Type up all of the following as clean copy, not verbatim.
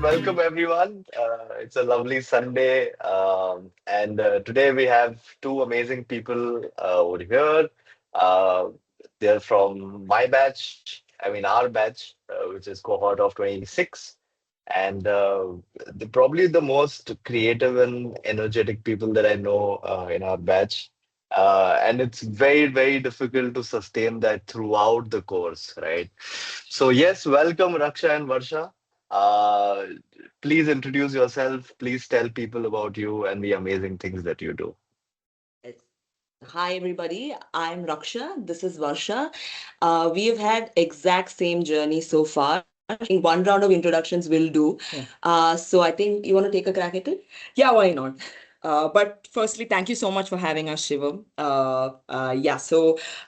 welcome everyone. It's a lovely Sunday, and today we have two amazing people over here. Uh, they're from my batch, I mean our batch, which is cohort of 26, and they're probably the most creative and energetic people that I know in our batch. And it's very, very difficult to sustain that throughout the course, right? So yes, welcome Raksha and Varsha. Uh, Please introduce yourself. Please tell people about you and the amazing things that you do. Yes. Hi, everybody. I'm Raksha. This is Varsha. We have had exact same journey so far. I think one round of introductions will do. Yeah. So I think you want to take a crack at it? Yeah, why not? But firstly, thank you so much for having us, Shivam.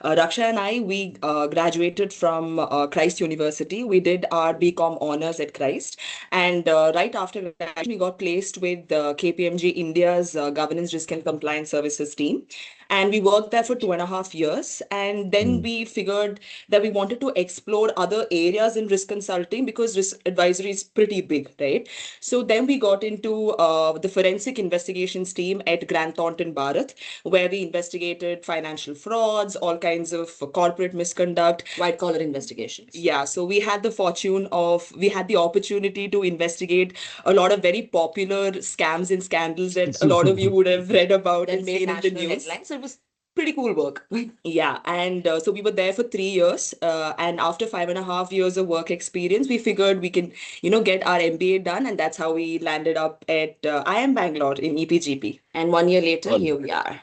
Raksha and I, we graduated from Christ University. We did our BCom honors at Christ. And right after graduation, we got placed with KPMG India's Governance, Risk and Compliance Services team. And we worked there for 2.5 years. And then Mm. we figured that we wanted to explore other areas in risk consulting because risk advisory is pretty big, right? So then we got into the forensic investigations team at Grant Thornton Bharat, where we investigated financial frauds, all kinds of corporate misconduct, white collar investigations. Yeah, so we had the opportunity to investigate a lot of very popular scams and scandals that a lot of you would have read about and seen in the news. Headlines. So it was pretty cool work. Yeah, and so we were there for 3 years, and after 5.5 years of work experience, we figured we can, get our MBA done, and that's how we landed up at IIM Bangalore in EPGP. And 1 year later, Oh, here we are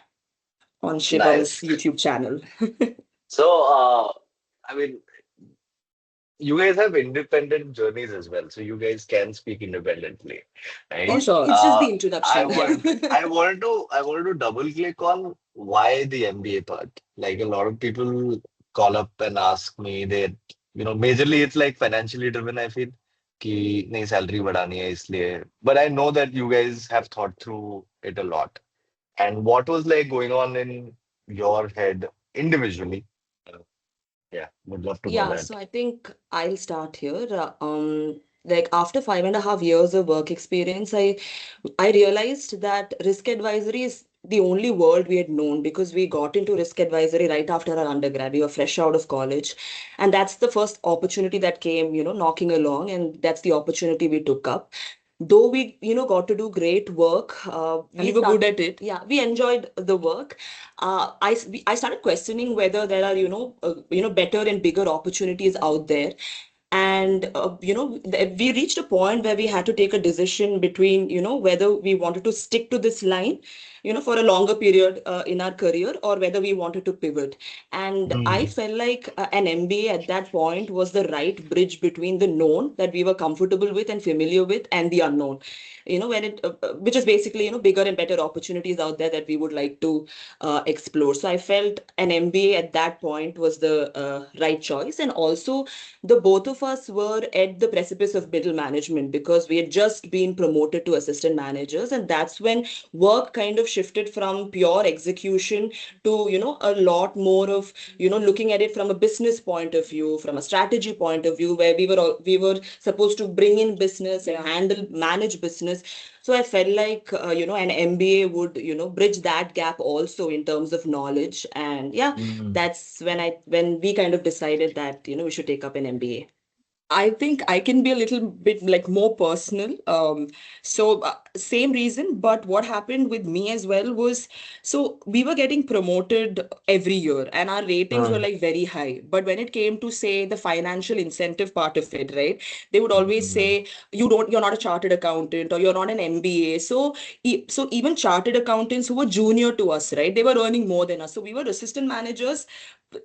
on Shivam's nice. YouTube channel. So, I mean, you guys have independent journeys as well, so you guys can speak independently, Oh, right? sure. It's just Uh, the I introduction. Yeah. want, I wanted to double click on why the MBA part. Like a lot of people call up and ask me that, majorly it's like financially driven, I feel, कि नहीं salary बढ़ानी है इसलिए. But I know that you guys have thought through it a lot. And what was like going on in your head individually? Uh, yeah, would love to know Yeah, that. so I think I'll start here. Like after 5.5 years of work experience, I realized that risk advisory is the only world we had known because we got into risk advisory right after our undergrad. We were fresh out of college, and that's the first opportunity that came, knocking along, and that's the opportunity we took up. Though we, got to do great work, and we were good at it. Yeah, we enjoyed the work. I started questioning whether there are, better and bigger opportunities out there. And we reached a point where we had to take a decision between, whether we wanted to stick to this line, for a longer period in our career, or whether we wanted to pivot. And I Mm. felt like an MBA at that point was the right bridge between the known that we were comfortable with and familiar with, and the unknown, when which is basically, bigger and better opportunities out there that we would like to explore. So I felt an MBA at that point was the right choice. And also, the both of us were at the precipice of middle management because we had just been promoted to assistant managers. And that's when work kind of shifted from pure execution to, a lot more of, looking at it from a business point of view, from a strategy point of view, where we were supposed to bring in business and manage business. So I felt like, an MBA would, bridge that gap also in terms of knowledge. And yeah, Mm. that's when we kind of decided that, we should take up an MBA. I think I can be a little bit like more personal. Same reason, but what happened with me as well was, so we were getting promoted every year and our ratings were Mm. like very high. But when it came to say the financial incentive part of it, right, they would always Mm. say, you're not a chartered accountant or you're not an MBA. So even chartered accountants who were junior to us, right, they were earning more than us. So we were assistant managers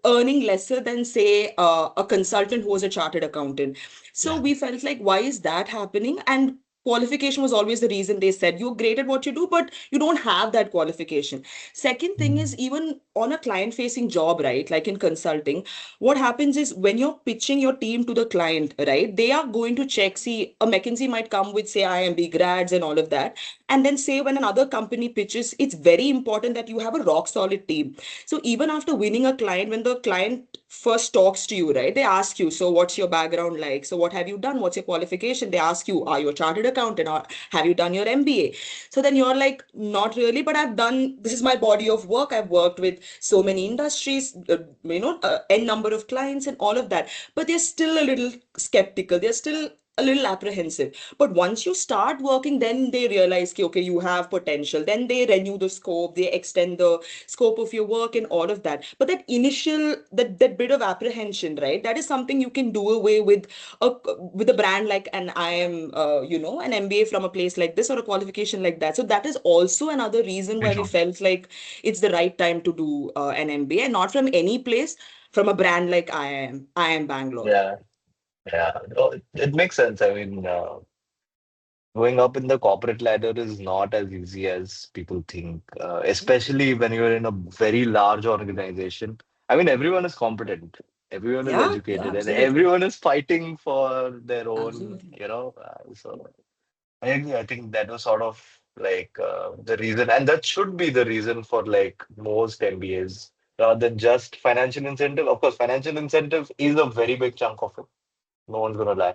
earning lesser than say a consultant who was a chartered accountant. So Yeah. we felt like, why is that happening? And qualification was always the reason. They said you're great at what you do, but you don't have that qualification. Second thing Mm. is, even on a client facing job, right, like in consulting, what happens is when you're pitching your team to the client, right, they are going to check. See, a McKinsey might come with say IIMB grads and all of that, And then say when another company pitches, it's very important that you have a rock solid team. So even after winning a client, when the client first talks to you, right, they ask you, so what's your background like? So what have you done? What's your qualification? They ask you, are you a chartered accountant or have you done your MBA? So then you're like, not really, but I've done, this is my body of work. I've worked with so many industries, n number of clients and all of that. But they're still a little skeptical. They're still a little apprehensive. But once you start working, then they realize, okay, you have potential. Then they renew the scope, they extend the scope of your work and all of that. But that initial, that bit of apprehension, right? That is something you can do away a with a brand like an IIM, an MBA from a place like this or a qualification like that. So that is also another reason why we True. felt like it's the right time to do an MBA, and not from any place, from a brand like IIM Bangalore. Yeah, yeah. No, it makes sense. I mean, going up in the corporate ladder is not as easy as people think, especially when you're in a very large organization. I mean, everyone is competent, everyone is Yeah, yeah, educated, and absolutely. everyone is fighting for their own, Absolutely. so I agree. I think that was sort of like the reason, and that should be the reason for like most MBAs rather than just financial incentive. Of course, financial incentive is a very big chunk of it. No one's gonna lie.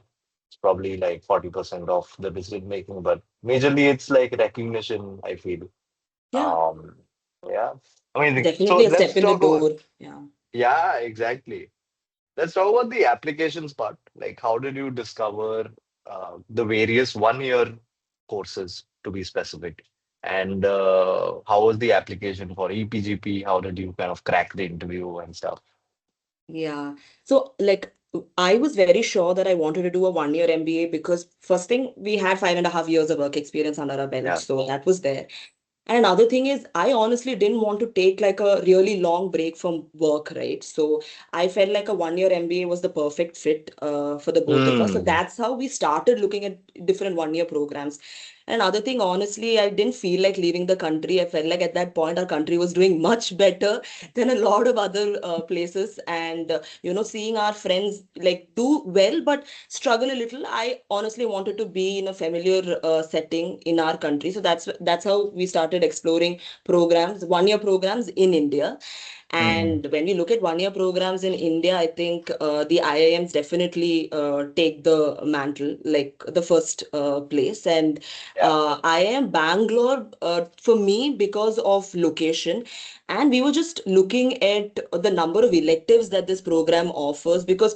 It's probably like 40% of the decision making, but majorly it's like recognition, I feel. Yeah, Um, yeah, amazing. So definitely a step let's in the talk about, door. Yeah. yeah, exactly. Let's talk about the applications part. Like, how did you discover the various 1 year courses to be specific? And how was the application for EPGP? How did you kind of crack the interview and stuff? Yeah. So, like, I was very sure that I wanted to do a 1 year MBA because, first thing, we had 5.5 years of work experience under our belt. Yeah. So that was there. And another thing is, I honestly didn't want to take like a really long break from work, right? So I felt like a 1 year MBA was the perfect fit for the both of us. So Mm, that's how we started looking at different 1 year programs. And another thing, honestly, I didn't feel like leaving the country. I felt like at that point, our country was doing much better than a lot of other places. And, seeing our friends like do well, but struggle a little. I honestly wanted to be in a familiar setting in our country. So that's how we started exploring programs, 1 year programs in India. mm, And when we look at 1 year programs in India, I think the IIMs definitely take the mantle, like the first place. And yeah, IIM Bangalore, for me, because of location, and we were just looking at the number of electives that this program offers, because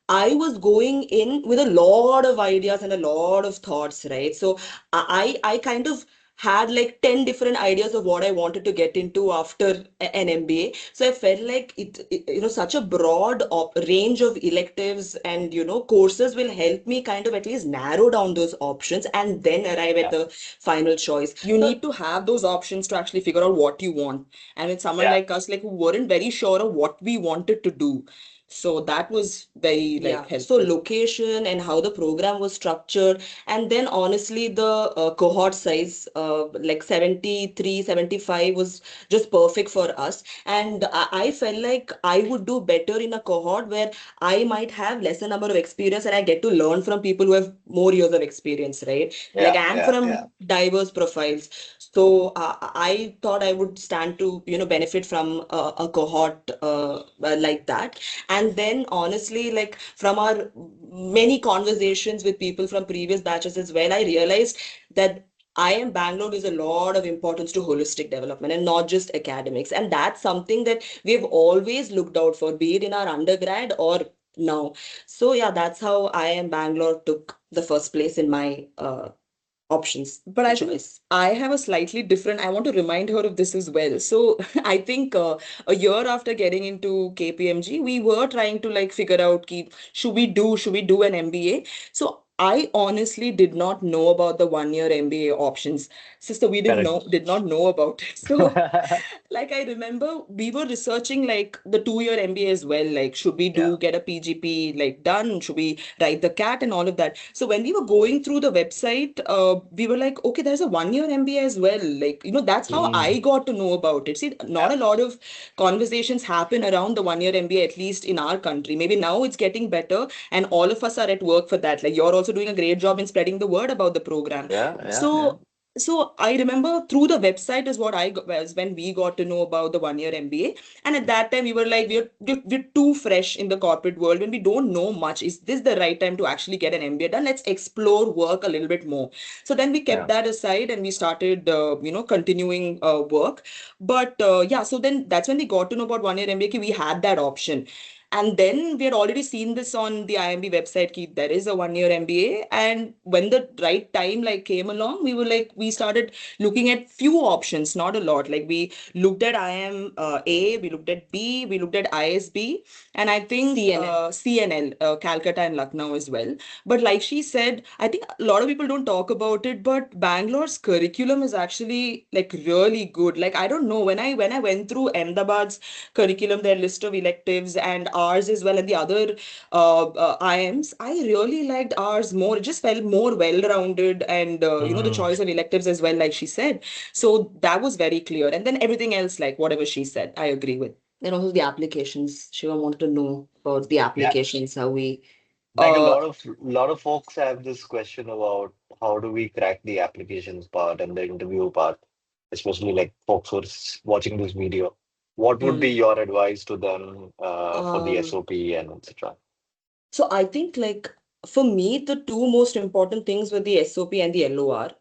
I was going in with a lot of ideas and a lot of thoughts, right? So I kind of had like 10 different ideas of what I wanted to get into after an MBA. So I felt like such a broad range of electives and, courses will help me kind of at least narrow down those options and then arrive at yeah, the final choice. You so, need to have those options to actually figure out what you want. And with someone yeah, like us, like who weren't very sure of what we wanted to do. So that was very like helpful. So location and how the program was structured, and then honestly the cohort size, like 73, 75 was just perfect for us. And I felt like I would do better in a cohort where I might have lesser number of experience and I get to learn from people who have more years of experience, right? Like, yeah, and yeah, yeah, from diverse profiles. So I thought I would stand to, benefit from a cohort like that. And then honestly, like from our many conversations with people from previous batches as well, I realized that IIM Bangalore is a lot of importance to holistic development and not just academics. And that's something that we've always looked out for, be it in our undergrad or now. So yeah, that's how IIM Bangalore took the first place in my options. But I think choice. I have a slightly different, I want to remind her of this as well. So I think a year after getting into KPMG, we were trying to like figure out should we do an MBA? So I honestly did not know about the 1 year MBA options. Sister, we correct. did not know about it. So like I remember we were researching like the 2 year MBA as well. Like, should we Yeah. do get a PGP like done? Should we write the CAT and all of that? So when we were going through the website, we were like, okay, there's a 1 year MBA as well. Like, that's how I Mm, got to know about it. See, not yeah, a lot of conversations happen around the 1 year MBA, at least in our country. Maybe now it's getting better, and all of us are at work for that. Like, you're also doing a great job in spreading the word about the program. yeah, yeah, yeah. So So I remember through the website is what was when we got to know about the 1 year MBA. And at that time we were like, we're too fresh in the corporate world when we don't know much. Is this the right time to actually get an MBA done? Let's explore work a little bit more. So then we kept Yeah. that aside and we started, continuing work. But yeah, so then that's when we got to know about 1 year MBA. We had that option. And then we had already seen this on the IIMB website. There is a 1 year MBA. And when the right time like came along, we started looking at few options, not a lot. Like we looked at IIM A, we looked at B, we looked at ISB, and I think CNL, Calcutta and Lucknow as well. But like she said, I think a lot of people don't talk about it, but Bangalore's curriculum is actually like really good. Like I don't know, when I went through Ahmedabad's curriculum, their list of electives and ours as well, and the other IIMs, I really liked ours more. It just felt more well-rounded, and the Hmm. choice of electives as well, like she said. So that was very clear. And then everything else, like whatever she said, I agree with. And also the applications. Shiva wanted to know about the Yeah. applications, how we Like a uh lot of folks have this question about how do we crack the applications part and the interview part, especially like folks who are watching this video. What would be hmm. your advice to them for the um SOP and etc.? So I think like for me, the two most important things were the SOP and the LOR.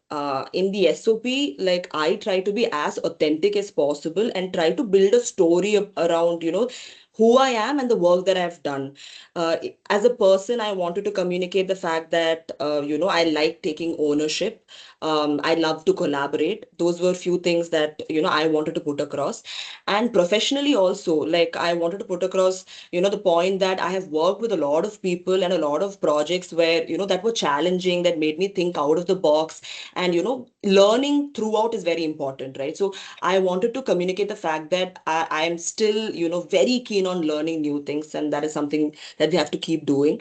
In the SOP, like I try to be as authentic as possible and try to build a story around, who I am and the work that I've done. As a person, I wanted to communicate the fact that, I like taking ownership. I love to collaborate. Those were few things that, I wanted to put across. And professionally also, like I wanted to put across the point that I have worked with a lot of people and a lot of projects where that were challenging, that made me think out of the box. And learning throughout is very important, right? So I wanted to communicate the fact that I am still very keen on learning new things, and that is something that we have to keep doing.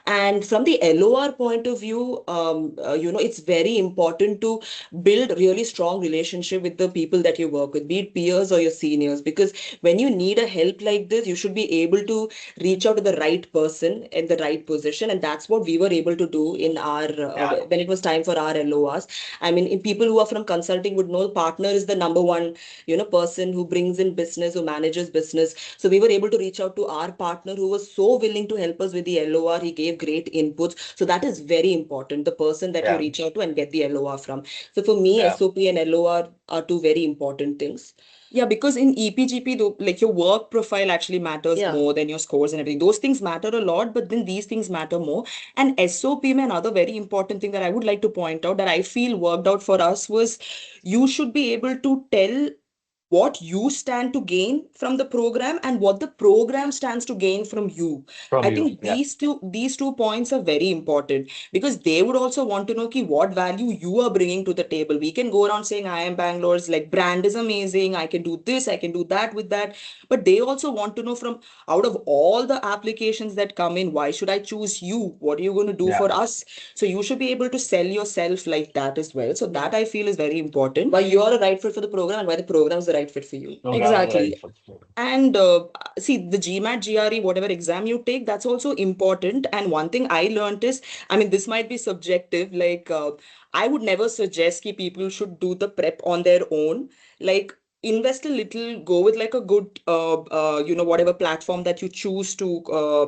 And from the LOR point of view, it's very important to build really strong relationship with the people that you work with, be it peers or your seniors, because when you need a help like this, you should be able to reach out to the right person in the right position. And that's what we were able to do in our Yeah. when it was time for our LORs. I mean, if people who are from consulting would know, partner is the number one person who brings in business, who manages business. So we were able to reach out to our partner who was so willing to help us with the LOR. He gave great inputs. So that is very important, the person that you Yeah. reach out to and get the LOR from. So for me, Yeah. SOP and LOR are two very important things. Yeah, because in EPGP, though, like your work profile actually matters more than your scores and everything. Those things matter a lot, but then these things matter more. And SOP, another very important thing that I would like to point out that I feel worked out for us was you should be able to tell what you stand to gain from the program and what the program stands to gain from you. From I you. think Yeah. these two points are very important because they would also want to know ki what value you are bringing to the table. We can go around saying I am Bangalore's like brand is amazing, I can do this, I can do that with that, but they also want to know from out of all the applications that come in, why should I choose you? What are you going to do Yeah. for us? So you should be able to sell yourself like that as well. So that I feel is very important. Why you're a right fit for the program and why the program is the right fit for you. Program is right Exactly. for And see, the GMAT, GRE, whatever exam you take, that's also important. And one thing I learned is, I mean, this might be subjective. Like, I would never suggest that people should do the prep on their own. Like, invest a little, go with like a good, whatever platform that you choose to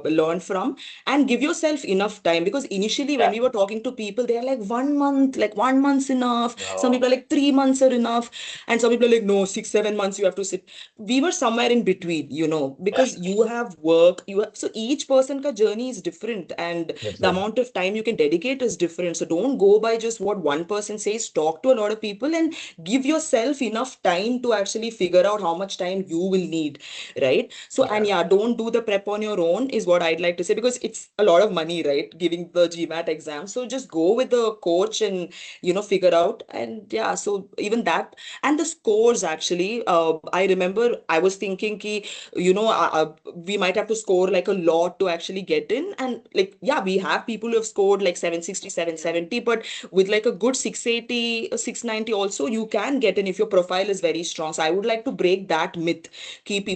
learn from, and give yourself enough time. Because initially, when yeah. we were talking to people, they are like 1 month, like 1 month's enough. Some No. people are like 3 months are enough, and some people are like, no, 6, 7 months you have to sit. We were somewhere in between, Yeah. because you have work, so each person ka journey is different, and the Different. amount of time you can dedicate is different. So don't go by just what one person says. Talk to a lot of people and give yourself enough time to actually figure out how much time you will need, right? So, and Yeah. yeah, don't do the prep on your own is what I'd like to say, because it's a lot of money, right, giving the GMAT exam. So just go with the coach and figure out. And yeah, so even that, and the scores actually, I remember I was thinking ki, we might have to score like a lot to actually get in. And like, yeah, we have people who have scored like 760, 770, but with like a good 680, 690 also, you can get in if your profile is very strong. strong. So I would like to break that myth.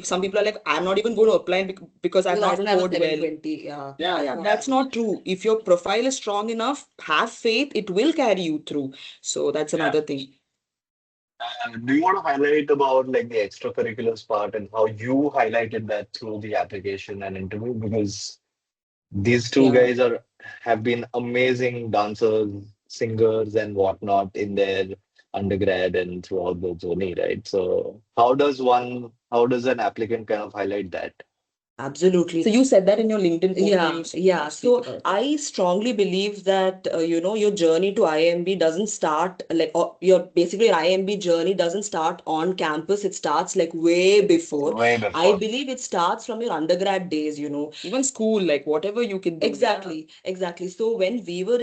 Some people are like, I'm not even going to apply because I've not scored well. 720. Yeah, that's not true. If your profile is strong enough, have faith, it will carry you through. So that's Yeah. another thing. Do you want to highlight about like the extracurriculars part and how you highlighted that through the application and interview? Because these two Yeah. guys are have been amazing dancers, singers, and whatnot in their undergrad and throughout the journey, right? So how does an applicant kind of highlight that? Absolutely. So you said that in your LinkedIn post. Yeah. So I strongly believe that your journey to IIMB doesn't start like or your basically your IIMB journey doesn't start on campus. It starts like way before. Way I before. believe it starts from your undergrad days. Even school, like whatever you can do. Exactly. So when we were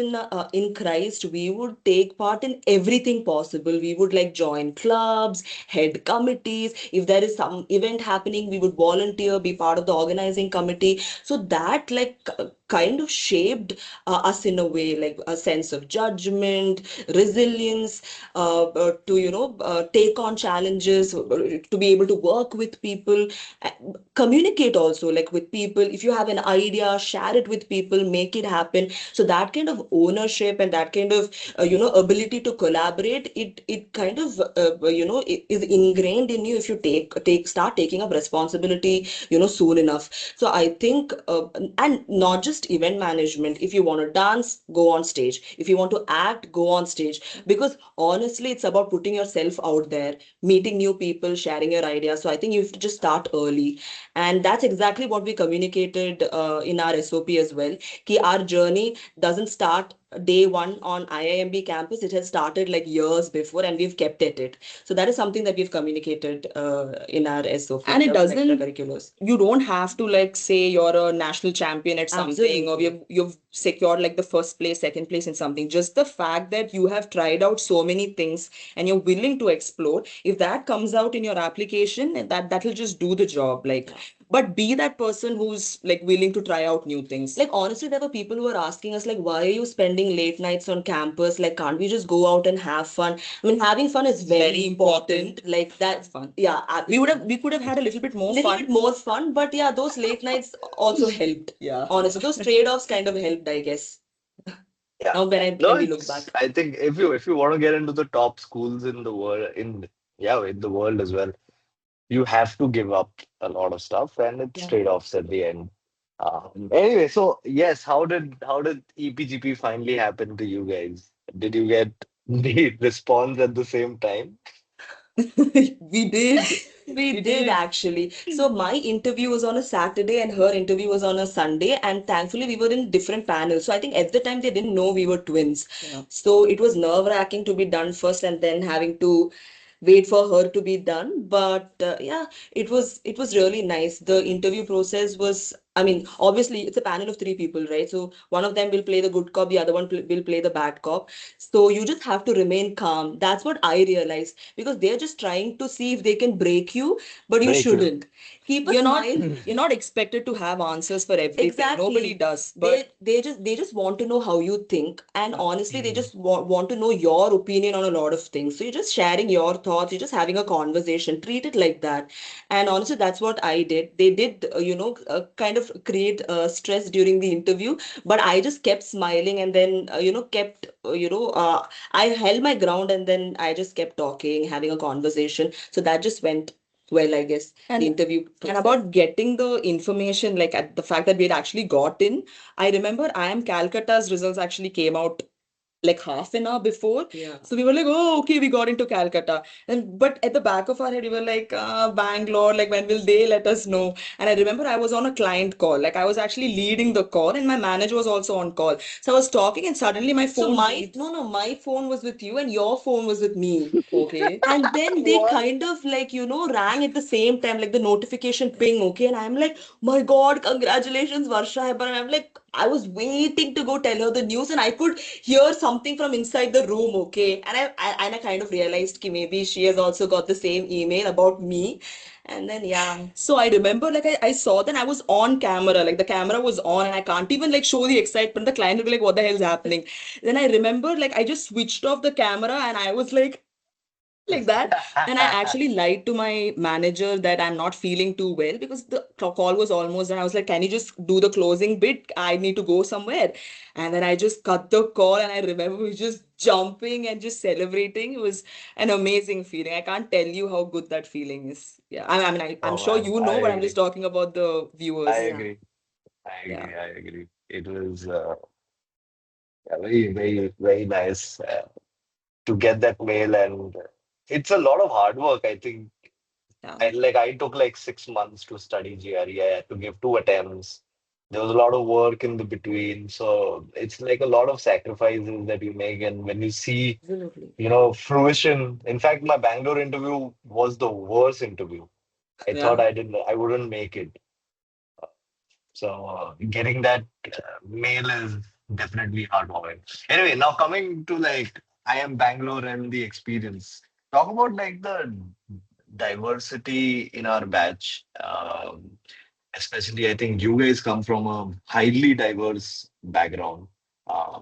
in Christ, we would take part in everything possible. We would like join clubs, head committees. If there is some event happening, we would volunteer, be part of the organizing committee. So that like kind of shaped us in a way, like a sense of judgment, resilience, to take on challenges, to be able to work with people, uh, communicate also like with people. If you have an idea, share it with people, make it happen. So that kind of ownership and that kind of ability to collaborate, it kind of is ingrained in you if you start taking up responsibility soon enough. So I think and not just event management. If you want to dance, go on stage. If you want to act, go on stage, because honestly it's about putting yourself out there, meeting new people, sharing your ideas. So I think you have to just start early, and that's exactly what we communicated in our SOP as well. Ki our journey doesn't start day one on IIMB campus. It has started like years before, and we've kept at it. So that is something that we've communicated in our SOP. And it doesn't, extracurriculars. You don't have to like say you're a national champion at something, or you've secured like the first place, second place in something. Just the fact that you have tried out so many things and you're willing to explore, if that comes out in your application, that'll just do the job. Like, but be that person who's like willing to try out new things. Like honestly, there were people who were asking us like, why are you spending late nights on campus? Like, can't we just go out and have fun? I mean, having fun is very important. Like that fun. Yeah, we could have had a little bit more little fun. Bit more fun, but yeah, those late nights also helped. Yeah. Honestly, those trade-offs kind of helped, I guess. Yeah. Now No, when we look it's back. I think if you want to get into the top schools in the world in the world as well, you have to give up a lot of stuff and it's Yeah. trade-offs at the end. Anyway, so yes, how did EPGP finally happen to you guys? Did you get the response at the same time? We did. We did actually. So my interview was on a Saturday and her interview was on a Sunday, and thankfully we were in different panels. So I think at the time they didn't know we were twins. Yeah. So it was nerve-wracking to be done first and then having to wait for her to be done. But yeah, it was really nice. The interview process was, I mean, obviously it's a panel of three people, right? So one of them will play the good cop, the other one will play the bad cop. So you just have to remain calm. That's what I realized, because they're just trying to see if they can break you, but you Break you. shouldn't. Keep a smile. You're not expected to have answers for everything. Exactly. Nobody does. But they just want to know how you think, and honestly, they just want to know your opinion on a lot of things. So you're just sharing your thoughts. You're just having a conversation. Treat it like that. And honestly, that's what I did. They did, kind of create stress during the interview, but I just kept smiling and then, kept, I held my ground and then I just kept talking, having a conversation. So that just went well, I guess, the interview and process. About getting the information, like at the fact that we had actually got in, I remember IIM Calcutta's results actually came out like half an hour before. Yeah. So we were like, oh, okay, we got into Calcutta. And but at the back of our head, we were like, Bangalore, like when will they let us know? And I remember I was on a client call, like I was actually leading the call, and my manager was also on call. So I was talking, and suddenly my phone. So my phone was with you, and your phone was with me. Okay. And then they What? kind of like, rang at the same time, like the notification ping. Okay. And I'm like, my God, congratulations, Varsha. But I'm like, I was waiting to go tell her the news, and I could hear something from inside the room. Okay. And I kind of realized that maybe she has also got the same email about me. And then yeah. So I remember like I saw that I was on camera, like the camera was on, and I can't even like show the excitement. The client will be like, what the hell's happening? Then I remember like I just switched off the camera and I was like, like that. And I actually lied to my manager that I'm not feeling too well because the call was almost done. I was like, can you just do the closing bit? I need to go somewhere. And then I just cut the call, and I remember we were just jumping and just celebrating. It was an amazing feeling. I can't tell you how good that feeling is. Yeah, I'm Oh sure man, you I know, but I'm just agree. talking about the I viewers. agree. I Yeah. agree. I agree. It was yeah, very, very, very nice to get that mail, and it's a lot of hard work. I think Yeah. I took like 6 months to study GRE. I had to give 2 attempts. There was a lot of work in the between, so it's like a lot of sacrifices that you make, and when you see, Absolutely. fruition. In fact, my Bangalore interview was the worst interview. I thought Yeah. I wouldn't make it. So getting that mail is definitely heartwarming. Anyway, now coming to like IIM Bangalore and the experience. Talk about like the diversity in our batch. Especially, I think you guys come from a highly diverse background. Uh,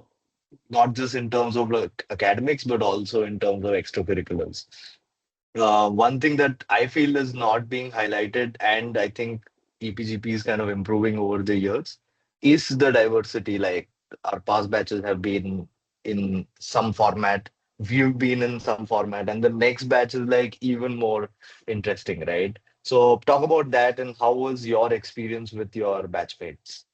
Not just in terms of like academics, but also in terms of extracurriculars. One thing that I feel is not being highlighted, and I think EPGP is kind of improving over the years, is the diversity. Like our past batches have been in some format, we've been in some format, and the next batch is like even more interesting, right? So talk about that and how was your experience with your batchmates?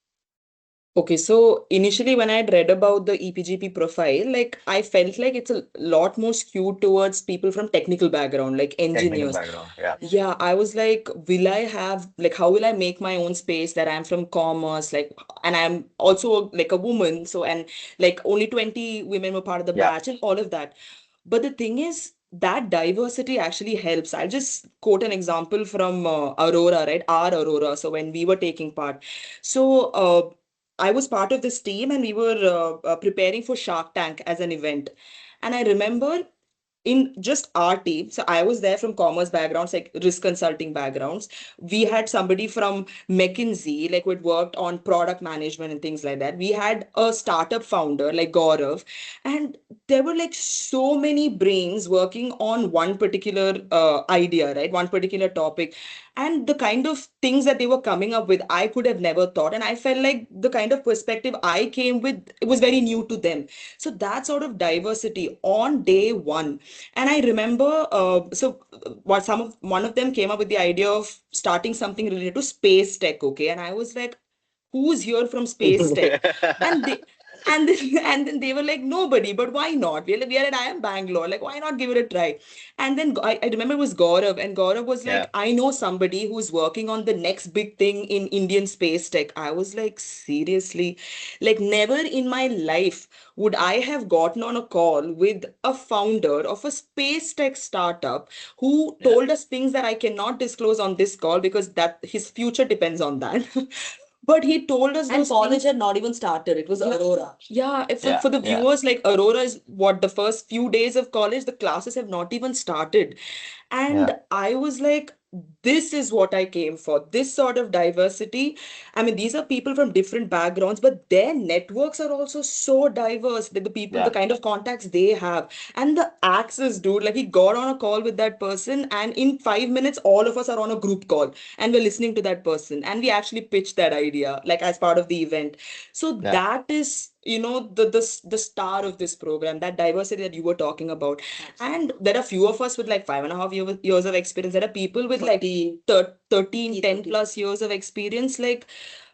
Okay, so initially when I had read about the EPGP profile, like I felt like it's a lot more skewed towards people from technical background, like Technical engineers. background, yeah. Yeah, I was like, will I have, like, how will I make my own space that I'm from commerce, like, and I'm also like a woman, so, and like only 20 women were part of the Yeah. batch and all of that. But the thing is, that diversity actually helps. I'll just quote an example from Aurora, right? Our Aurora. So when we were taking part. So, I was part of this team, and we were preparing for Shark Tank as an event. And I remember in just our team, so I was there from commerce backgrounds, like risk consulting backgrounds. We had somebody from McKinsey, like who had worked on product management and things like that. We had a startup founder like Gaurav, and there were like so many brains working on one particular idea, right? One particular topic. And the kind of things that they were coming up with, I could have never thought. And I felt like the kind of perspective I came with, it was very new to them. So that sort of diversity on day one. And I remember, one of them came up with the idea of starting something related to space tech. Okay, and I was like, who's here from space tech? And they and then and then they were like, nobody, but why not? We are at IIM Bangalore, like why not give it a try? And then I remember it was Gaurav, and Gaurav was Yeah. like, I know somebody who's working on the next big thing in Indian space tech. I was like, seriously, like never in my life would I have gotten on a call with a founder of a space tech startup who Yeah. told us things that I cannot disclose on this call because that his future depends on that. But he told us, and those college things had not even started. It was, yeah, Aurora. Yeah, if Yeah. for the Yeah. viewers, like Aurora is what the first few days of college, the classes have not even started. Yeah. And I was like, this is what I came for. This sort of diversity. I mean, these are people from different backgrounds, but their networks are also so diverse. The people, the Yeah. kind of contacts they have, and the access, dude. Like he got on a call with that person, and in 5 minutes, all of us are on a group call and we're listening to that person, and we actually pitched that idea like as part of the event. So Yeah. that is, the star of this program, that diversity that you were talking about. And there are few of us with like 5.5 years of experience. There are people with like 13, 10 plus years of experience. Like,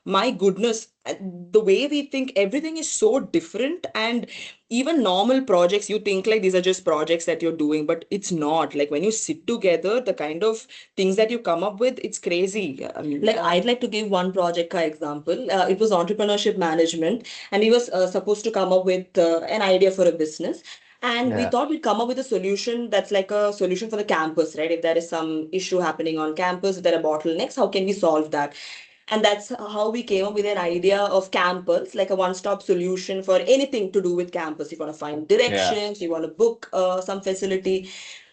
my goodness, the way we think, everything is so different. And even normal projects, you think like these are just projects that you're doing, but it's not. Like when you sit together, the kind of things that you come up with, it's crazy. I mean, like I'd like to give one project example. It was entrepreneurship management, and we was supposed to come up with an idea for a business. And we Yeah. thought we'd come up with a solution that's like a solution for the campus, right? If there is some issue happening on campus, if there are bottlenecks, how can we solve that? And that's how we came up with an idea of campus, like a one-stop solution for anything to do with campus. You want to find Yeah. directions, you want to book some facility.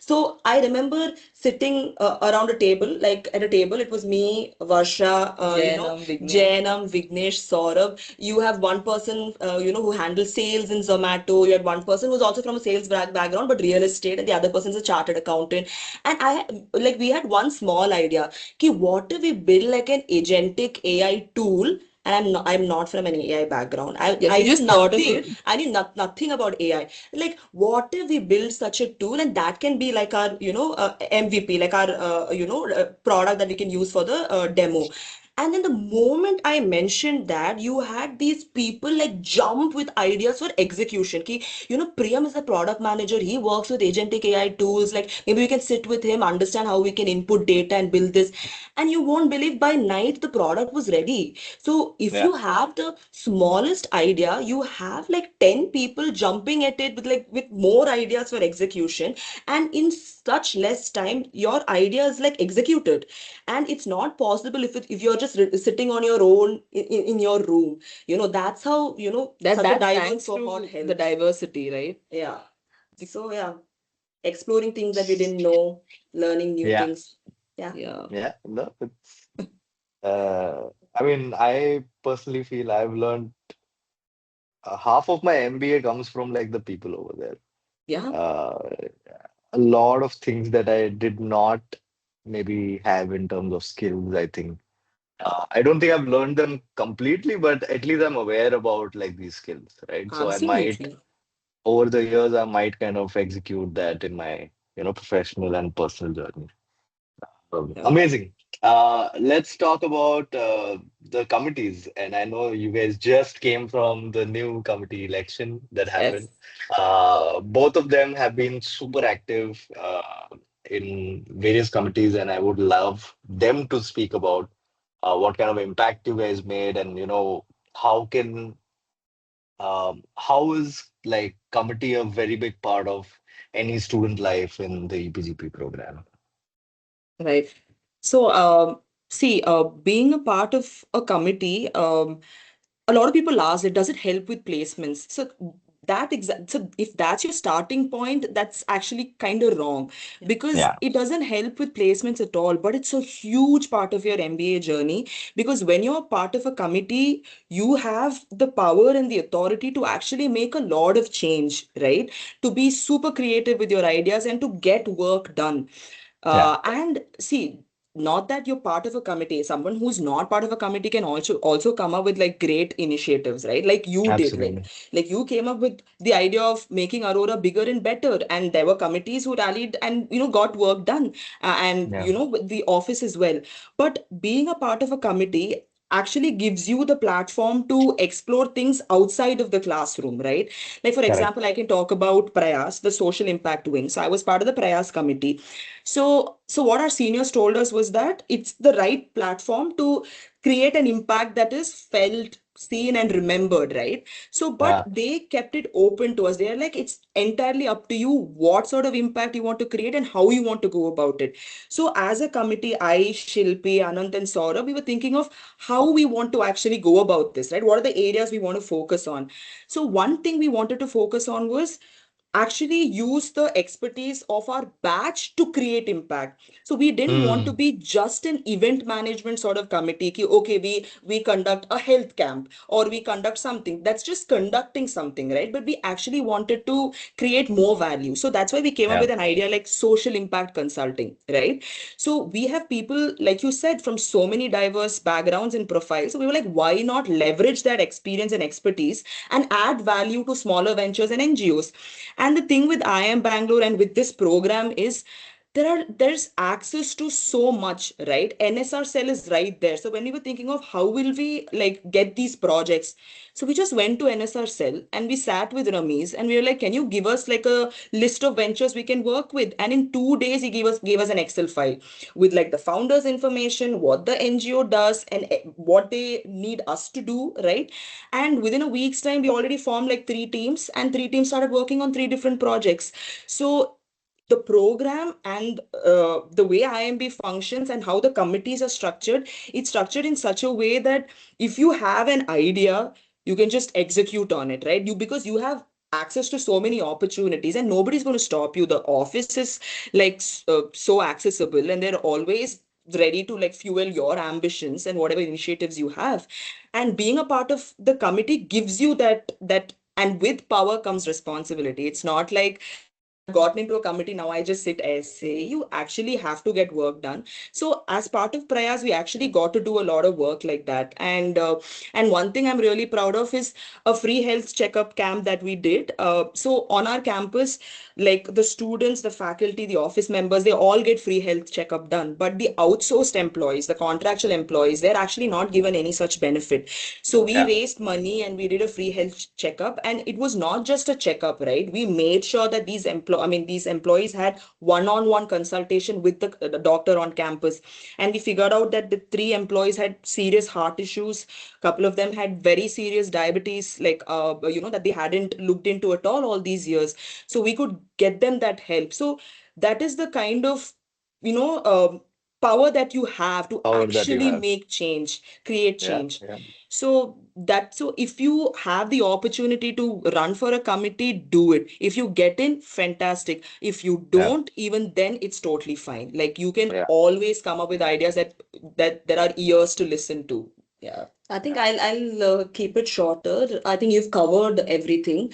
So I remember sitting around a table, like at a table, it was me, Varsha, Jainam, Vignesh. Jainam, Vignesh, Saurabh. You have one person, who handles sales in Zomato. You had one person who's also from a sales background, but real estate, and the other person is a chartered accountant. And like, we had one small idea. Ki, what if we build like an agentic AI tool? And I'm not from an AI background. I, Yes, I you knew just thought of nothing. it. I knew nothing about AI. Like, what if we build such a tool, and that can be like our, MVP, like our, product that we can use for the demo. And then the moment I mentioned that, you had these people like jump with ideas for execution. Ki, Priyam is the product manager. He works with agentic AI tools. Like, maybe we can sit with him, understand how we can input data and build this. And you won't believe, by night the product was ready. So if Yeah. you have the smallest idea, you have like 10 people jumping at it with more ideas for execution. And in such less time, your idea is like executed. And it's not possible if you're just sitting on your own in your room. That's how, That such a that's diverse thanks cohort to the helps. diversity, right? Yeah. So yeah, exploring things that we didn't know, learning new Yeah. things. Yeah. Yeah. Yeah. No, it's, I mean, I personally feel I've learned half of my MBA comes from like the people over there. Yeah. Uh, a lot of things that I did not maybe have in terms of skills, I think. I don't think I've learned them completely, but at least I'm aware about like these skills, right? So I might, Absolutely. over the years, I might kind of execute that in my, professional and personal journey. Yeah. Amazing. Let's talk about the committees. And I know you guys just came from the new committee election that happened. Yes. Both of them have been super active in various committees, and I would love them to speak about what kind of impact you guys made, and how can how is like committee a very big part of any student life in the EPGP program? Right. So, see, being a part of a committee, a lot of people ask it, does it help with placements? So if that's your starting point, that's actually kind of wrong, because Yeah, it doesn't help with placements at all, but it's a huge part of your MBA journey. Because when you're part of a committee, you have the power and the authority to actually make a lot of change, right? To be super creative with your ideas and to get work done. yeah, And see, not that you're part of a committee. Someone who's not part of a committee can also come up with like great initiatives, right? Like you did, like absolutely. like you came up with the idea of making Aurora bigger and better, and there were committees who rallied and got work done, and Yeah, with the office as well. But being a part of a committee actually gives you the platform to explore things outside of the classroom, right? Like, for correct. example, I can talk about Prayas, the social impact wing. So I was part of the Prayas committee. So what our seniors told us was that it's the right platform to create an impact that is felt, seen, and remembered, right? So, but Yeah, they kept it open to us. They're like, it's entirely up to you what sort of impact you want to create and how you want to go about it. So, as a committee, I, Shilpi, Anant, and Saurabh, we were thinking of how we want to actually go about this, right? What are the areas we want to focus on? So, one thing we wanted to focus on was actually use the expertise of our batch to create impact. So we didn't want to mm, be just an event management sort of committee ki, okay, we conduct a health camp or we conduct something that's just conducting something, right? But we actually wanted to create more value. So that's why we came up yeah, with an idea like social impact consulting, right? So we have people, like you said, from so many diverse backgrounds and profiles. So we were like, why not leverage that experience and expertise and add value to smaller ventures and NGOs? And the thing with IIM Bangalore and with this program is there's access to so much, right? NSR cell is right there. So when we were thinking of how will we like get these projects, so we just went to NSR cell and we sat with Ramesh and we were like, can you give us like a list of ventures we can work with? And in 2 days he gave us an Excel file with like the founders information, what the NGO does, and what they need us to do, right? And within a week's time we already formed like three teams, and three teams started working on three different projects. So the program and the way IIMB functions and how the committees are structured, it's structured in such a way that if you have an idea, you can just execute on it, right? Because you have access to so many opportunities, and nobody's going to stop you. The office is like so accessible, and they're always ready to like fuel your ambitions and whatever initiatives you have. And being a part of the committee gives you that, and with power comes responsibility. It's not like I've gotten into a committee, now I just sit essay. You actually have to get work done. So as part of Prayas, we actually got to do a lot of work like that. And one thing I'm really proud of is a free health checkup camp that we did. So on our campus, like the students, the faculty, the office members, they all get free health checkup done. But the outsourced employees, the contractual employees, they're actually not given any such benefit. So we Yeah. raised money and we did a free health checkup, and it was not just a checkup, right? We made sure that these employees had one-on-one consultation with the doctor on campus, and we figured out that the three employees had serious heart issues. A couple of them had very serious diabetes, like that they hadn't looked into at all these years. So we could get them that help. So that is the kind of you know um power that you have to Power that you actually have. make change, create Yeah. change. Yeah. So if you have the opportunity to run for a committee, do it. If you get in, fantastic. If you Yeah. don't, even then it's totally fine. Like you can Yeah. always come up with ideas that there are ears to listen to. Yeah. I think Yeah. I'll keep it shorter. I think you've covered everything.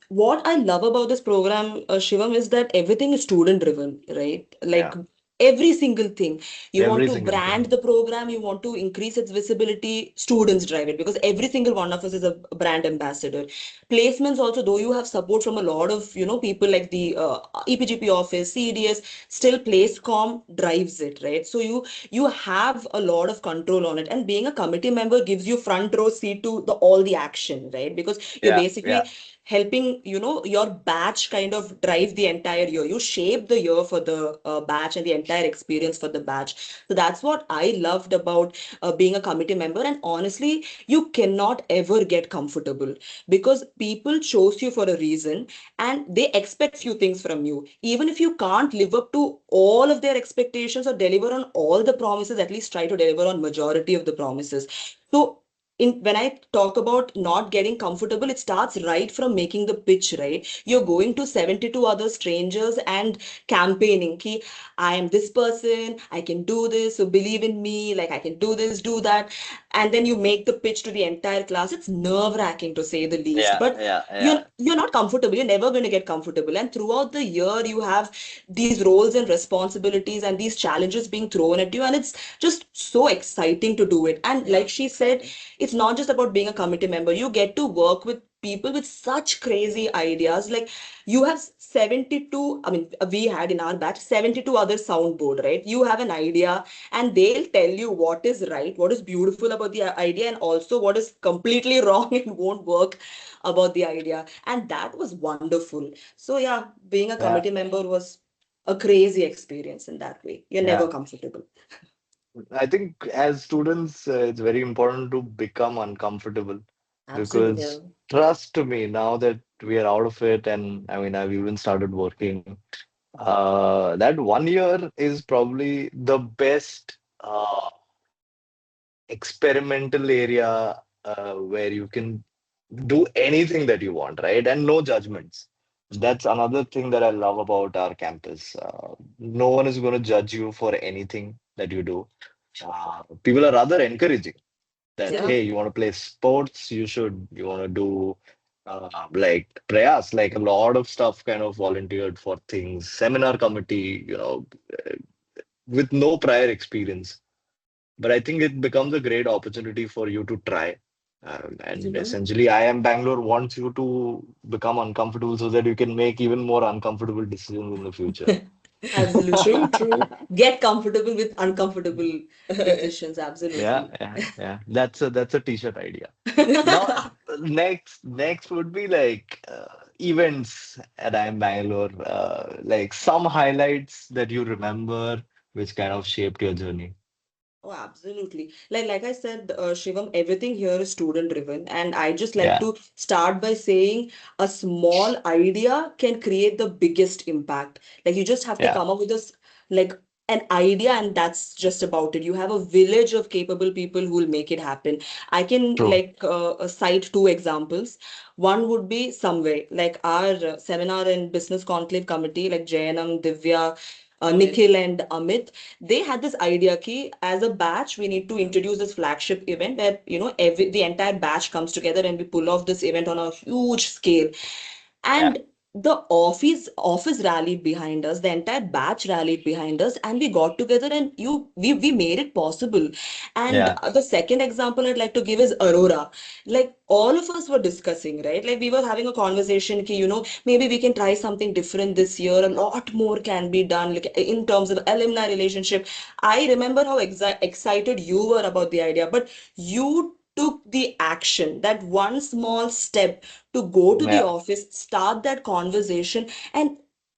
What I love about this program, Shivam, is that everything is student driven, right? Yeah. Like every single thing. You want Every to single brand thing. the program, you want to increase its visibility, students drive it because every single one of us is a brand ambassador. Placements also, though you have support from a lot of, people like the EPGP office, CDS, still Placecom drives it, right? So you have a lot of control on it. And being a committee member gives you front row seat to all the action, right? Because you're Yeah. Yeah. basically helping your batch kind of drive the entire year. You shape the year for the batch and the entire experience for the batch. So that's what I loved about being a committee member. And honestly, you cannot ever get comfortable because people chose you for a reason and they expect few things from you. Even if you can't live up to all of their expectations or deliver on all the promises, at least try to deliver on majority of the promises. So when I talk about not getting comfortable, it starts right from making the pitch, right? You're going to 72 other strangers and campaigning. Ki, I am this person, I can do this, so believe in me, like I can do this, do that. And then you make the pitch to the entire class. It's nerve-wracking to say the least. Yeah. But Yeah. you're Yeah. you're not comfortable. You're never going to get comfortable. And throughout the year, you have these roles and responsibilities and these challenges being thrown at you. And it's just so exciting to do it. And like she said, it's not just about being a committee member. You get to work with people with such crazy ideas. Like you have 72, I mean, we had in our batch 72 other soundboard, right? You have an idea and they'll tell you what is right, what is beautiful about the idea, and also what is completely wrong and won't work about the idea. And that was wonderful. So yeah, being a Yeah. committee member was a crazy experience in that way. You're never Yeah. comfortable. I think as students, it's very important to become uncomfortable Absolutely. Yeah. because trust me, now that we are out of it, and I mean, I've even started working, that 1 year is probably the best experimental area where you can do anything that you want, right? And no judgments. That's another thing that I love about our campus. No one is going to judge you for anything that you do. People are rather encouraging that, Yeah. hey, you want to play sports, you should. You want to do like prayas, like a lot of stuff kind of volunteered for things, seminar committee, with no prior experience. But I think it becomes a great opportunity for you to try. And Mhm. essentially, IIM Bangalore wants you to become uncomfortable so that you can make even more uncomfortable decisions in the future. Absolutely. True, true. Get comfortable with uncomfortable decisions. Yeah, Absolutely. yeah, yeah. That's a t-shirt idea. Now, next would be like events at IIM Bangalore, like some highlights that you remember, which kind of shaped your journey. Oh, absolutely. Like I said, Shivam, everything here is student driven. And I just like Yeah, to start by saying a small idea can create the biggest impact. Like you just have to yeah, come up with this, like an idea and that's just about it. You have a village of capable people who will make it happen. I can True. cite two examples. One would be Someway, like our seminar and business conclave committee, like Jayanam, Divya, Nikhil and Amit. They had this idea ki as a batch we need to introduce this flagship event where the entire batch comes together and we pull off this event on a huge scale. Yeah. And the office rallied behind us, the entire batch rallied behind us, and we got together and we made it possible. And Yeah. the second example I'd like to give is Aurora. Like all of us were discussing, right? Like we were having a conversation ki, maybe we can try something different this year. A lot more can be done, like in terms of alumni relationship. I remember how excited you were about the idea, but you took the action, that one small step to go to the Yeah. office, start that conversation, and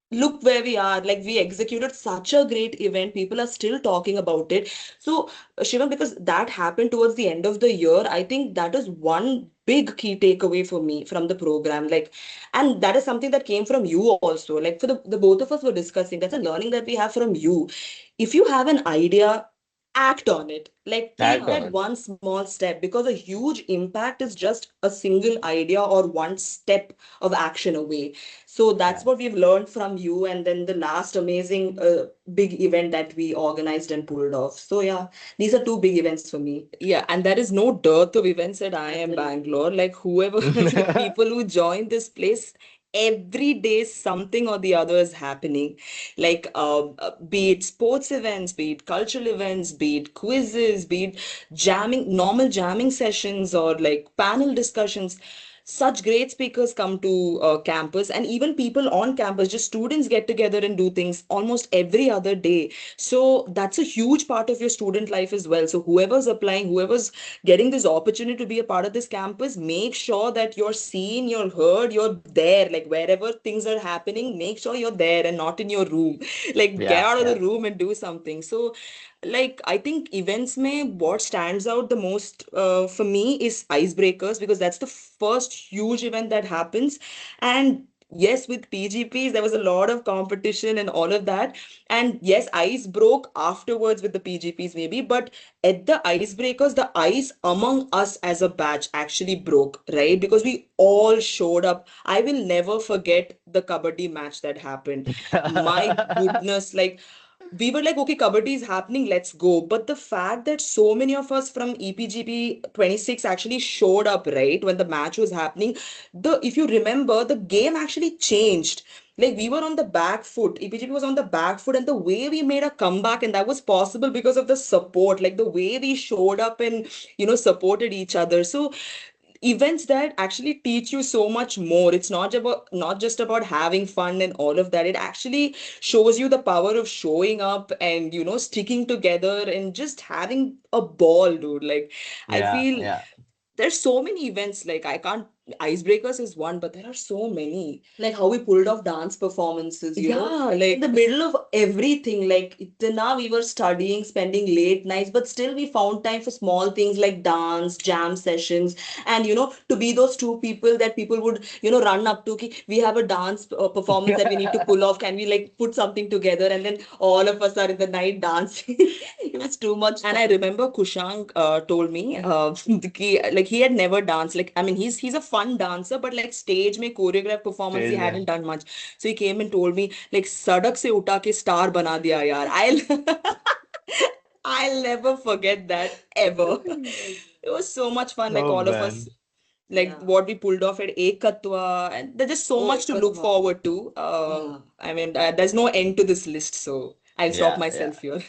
look where we are. Like we executed such a great event. People are still talking about it. So, Shivam, because that happened towards the end of the year, I think that is one big key takeaway for me from the program. Like, and that is something that came from you also. Like for the both of us were discussing, that's a learning that we have from you. If you have an idea, act on it. Like take Act that on it. one small step, because a huge impact is just a single idea or one step of action away. So that's Yeah. what we've learned from you, and then the last amazing big event that we organized and pulled off. So yeah, these are two big events for me. Yeah, and there is no dearth of events at IIM Bangalore. Like whoever, like people who join this place, every day something or the other is happening. Like be it sports events, be it cultural events, be it quizzes, be it jamming, normal jamming sessions or like panel discussions. Such great speakers come to campus, and even people on campus, just students get together and do things almost every other day. So that's a huge part of your student life as well. So whoever's applying, whoever's getting this opportunity to be a part of this campus, make sure that you're seen, you're heard, you're there. Like wherever things are happening, make sure you're there and not in your room. Like get Yeah. out of Yeah. the room and do something. So like I think events mein what stands out the most for me is icebreakers, because that's the first huge event that happens. And yes, with PGPs there was a lot of competition and all of that, and yes, ice broke afterwards with the PGPs maybe, but at the icebreakers the ice among us as a batch actually broke, right? Because we all showed up. I will never forget the kabaddi match that happened. My goodness, like we were like, okay, kabaddi is happening, let's go. But the fact that so many of us from EPGP 26 actually showed up, right, when the match was happening, if you remember, the game actually changed. Like we were on the back foot, EPGP was on the back foot, and the way we made a comeback, and that was possible because of the support, like the way we showed up and supported each other. So events that actually teach you so much more. It's not just about having fun and all of that. It actually shows you the power of showing up and sticking together and just having a ball, dude. Like I Yeah. feel Yeah. there's so many events, like I can't. Icebreakers is one, but there are so many. Like how we pulled off dance performances, Yeah, in the like middle of everything. Like now we were studying, spending late nights, but still we found time for small things like dance, jam sessions, and to be those two people that people would run up to. Ki, we have a dance performance that we need to pull off. Can we like put something together? And then all of us are in the night dancing. It was too much and I fun. remember Kushank told me like he had never danced. Like I mean, he's a fun dancer, but like stage mein choreographed performance he Stage. Yeah. hadn't done much. So he came and told me like sadak se uta ke star bana diya yaar. I'll never forget that ever. It was so much fun. Like Oh all of us, man. like Yeah. what we pulled off at Ekatwa, and there's just so Oh, much to look Ekatva. forward to. Yeah. I mean, there's no end to this list, so I'll stop Yeah. Yeah. myself here.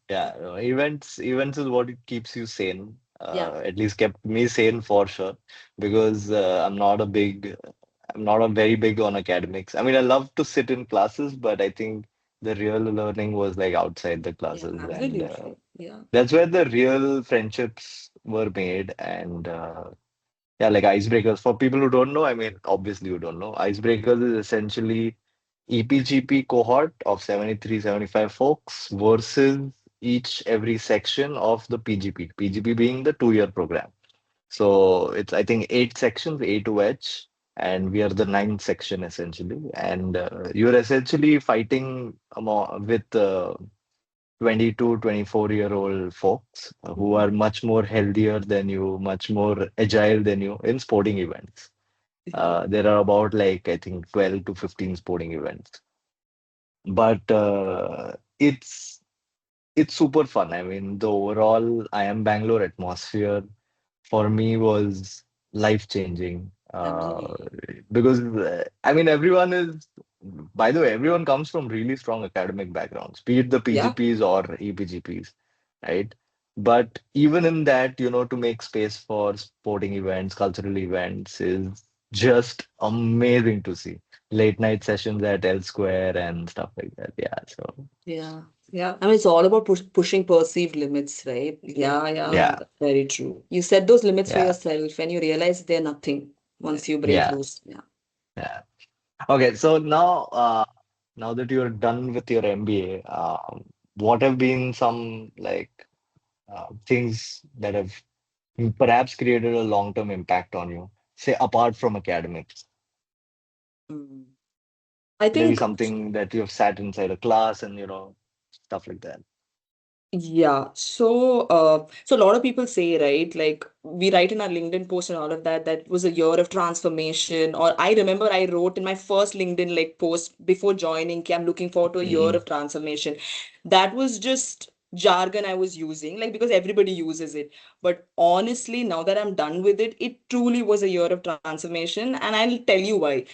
Yeah. No, events is what it keeps you sane. Yeah. At least kept me sane for sure. Because I'm not a very big on academics. I mean, I love to sit in classes, but I think the real learning was like outside the Yeah, classes, and absolutely. Yeah. that's where the real friendships were made. And yeah, like icebreakers. For people who don't know, I mean, obviously you don't know, icebreakers is essentially EPGP cohort of 73, 75 folks versus each every section of the PGP. PGP being the 2-year program. So it's, I think, 8 sections, A to H, and we are the ninth section essentially. And you're essentially fighting with 22, 24-year-old folks who Mhm. are much more healthier than you, much more agile than you in sporting events. Yeah. There are about like I think 12 to 15 sporting events, but it's super fun. I mean, the overall IIM Bangalore atmosphere for me was life changing. Absolutely. Because I mean, everyone is, by the way, everyone comes from really strong academic backgrounds, be it the Yeah. PGPs or EPGPs, right? But even in that, to make space for sporting events, cultural events is just amazing to see. Late night sessions at L Square and stuff like that. Yeah. So, Yeah. Yeah. I mean, it's all about pushing perceived limits, right? Yeah. Yeah. yeah, Very true. You set those limits for yeah, yourself and you realize they're nothing once you break yeah, loose. Yeah. yeah. Okay, so now that you're done with your MBA, what have been some like things that have perhaps created a long-term impact on you, say apart from academics? Mm. I Maybe think. something that you've sat inside a class and stuff like that. Yeah, so a lot of people say, right, like we write in our LinkedIn post and all of that, that was a year of transformation. Or I remember I wrote in my first LinkedIn like post before joining, "Okay, I'm looking forward to a year Mm-mm. of transformation." That was just jargon I was using, like because everybody uses it. But honestly, now that I'm done with it, it truly was a year of transformation, and I'll tell you why.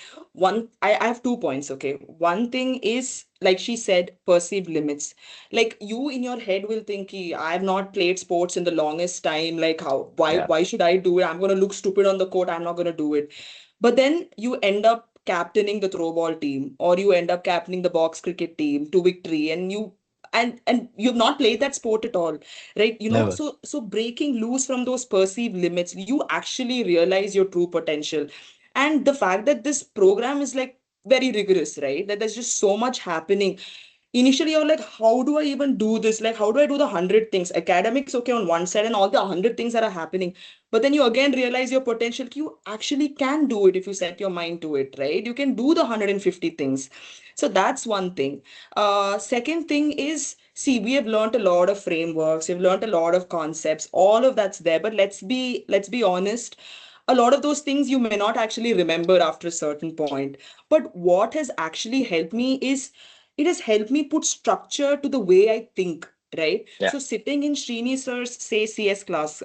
I have 2 points, okay. One thing is, like she said, perceived limits. Like you in your head will think, "Ki, I have not played sports in the longest time. Like how Yeah, why should I do it? I'm gonna look stupid on the court. I'm not gonna do it." But then you end up captaining the throw ball team, or you end up captaining the box cricket team to victory, and you've not played that sport at all, right? never. So breaking loose from those perceived limits, you actually realize your true potential. And the fact that this program is like very rigorous, right? That there's just so much happening. Initially you're like, how do I even do this? Like, how do I do the 100 things? Academics, okay, on one side, and all the 100 things that are happening. But then you again realize your potential. You actually can do it if you set your mind to it, right? You can do the 150 things. So that's one thing. Second thing is, see, we have learned a lot of frameworks, we've learned a lot of concepts, all of that's there. But let's be honest, a lot of those things you may not actually remember after a certain point. But what has actually helped me is, it has helped me put structure to the way I think, right? Yeah, So sitting in Srini sir's, say, CS class,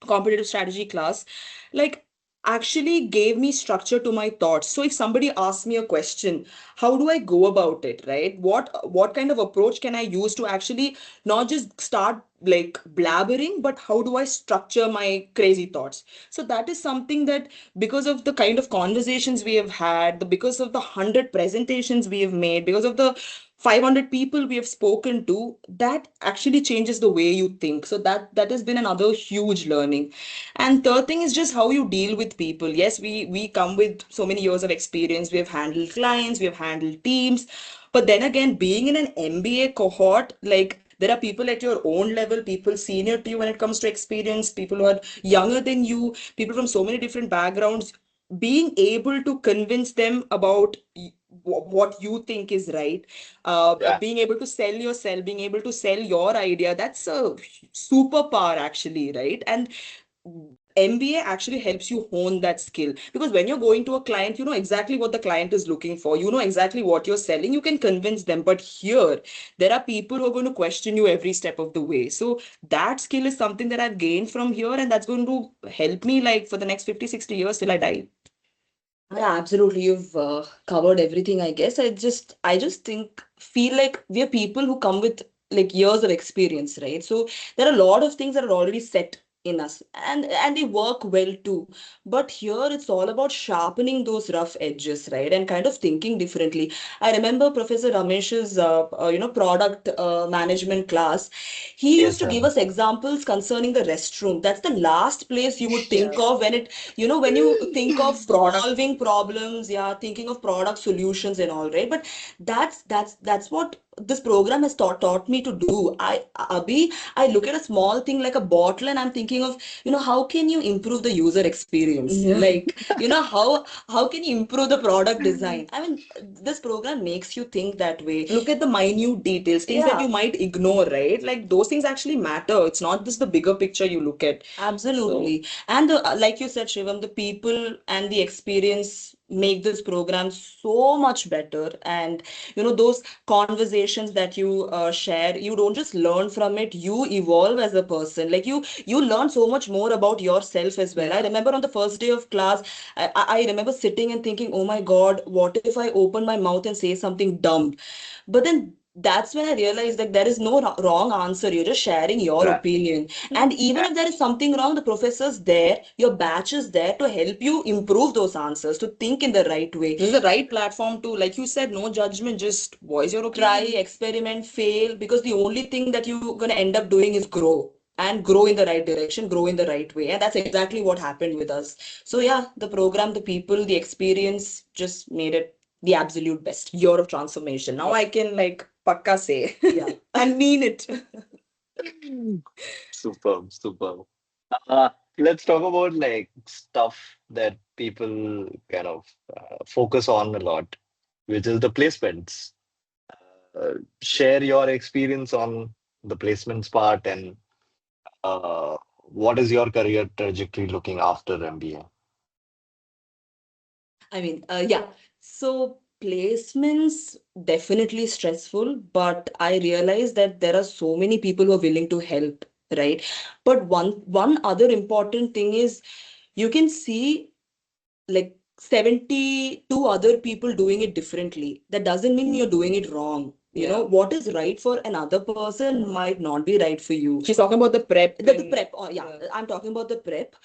competitive strategy class, like actually gave me structure to my thoughts. So if somebody asks me a question, how do I go about it, right? What kind of approach can I use to actually not just start like blabbering, but how do I structure my crazy thoughts? So that is something that, because of the kind of conversations we have had, because of the 100 presentations we have made, because of the 500 people we have spoken to, that actually changes the way you think. So that has been another huge learning. And third thing is just how you deal with people. Yes, we come with so many years of experience. We have handled clients, we have handled teams. But then again, being in an MBA cohort, like there are people at your own level, people senior to you when it comes to experience, people who are younger than you, people from so many different backgrounds. Being able to convince them about what you think is right, yeah. being able to sell yourself, being able to sell your idea, that's a superpower actually, right? And MBA actually helps you hone that skill, because when you're going to a client, you know exactly what the client is looking for, you know exactly what you're selling, you can convince them. But here, there are people who are going to question you every step of the way. So that skill is something that I've gained from here, and that's going to help me like for the next 50, 60 years till I die. Yeah, absolutely. You've covered everything, I guess. I just feel like we are people who come with like years of experience, right? So there are a lot of things that are already set in us, and they work well too. But here it's all about sharpening those rough edges, right? And kind of thinking differently. I remember Professor Ramesh's product management class. He used Yes, to sir. give us examples concerning the restroom. That's the last place you would think Yeah. of when it, when you think of solving problems, yeah, thinking of product solutions and all, right? But that's what this program has taught me to do. I look at a small thing like a bottle and I'm thinking of, how can you improve the user experience? Yeah. Like, how can you improve the product design? I mean, this program makes you think that way. Look at the minute details, things that you Yeah. might ignore, right? Like those things actually matter. It's not just the bigger picture you look at. So Absolutely. And like you said, Shivam, the people and the experience make this program so much better. And those conversations that you share, you don't just learn from it, you evolve as a person. Like you learn so much more about yourself as well. I yeah. remember on the first day of class, I remember sitting and thinking, oh my God, what if I open my mouth and say something dumb? But then that's when I realized that there is no wrong answer. You're just sharing your Right. opinion. And even if there is something wrong, the professor's there, your batch is there to help you improve those answers, to think in the right way. This is the right platform to, like you said, no judgment, just voice your Try, opinion. experiment, fail, because the only thing that you're going to end up doing is grow. And grow in the right direction, grow in the right way. And that's exactly what happened with us. So, yeah, the program, the people, the experience just made it the absolute best. Year of transformation. Now I can like pakka say Yeah. and mean it. Superb, superb. Uh, let's talk about like stuff that people kind of focus on a lot, which is the placements. Share your experience on the placements part and what is your career trajectory looking after MBA? I mean, yeah. So placements definitely stressful, but I realize that there are so many people who are willing to help, right? But one other important thing is you can see like 72 other people doing it differently. That doesn't mean you're doing it wrong. Yeah. What is right for another person might not be right for you. She's talking about the prep. The prep, oh yeah, I'm talking about the prep.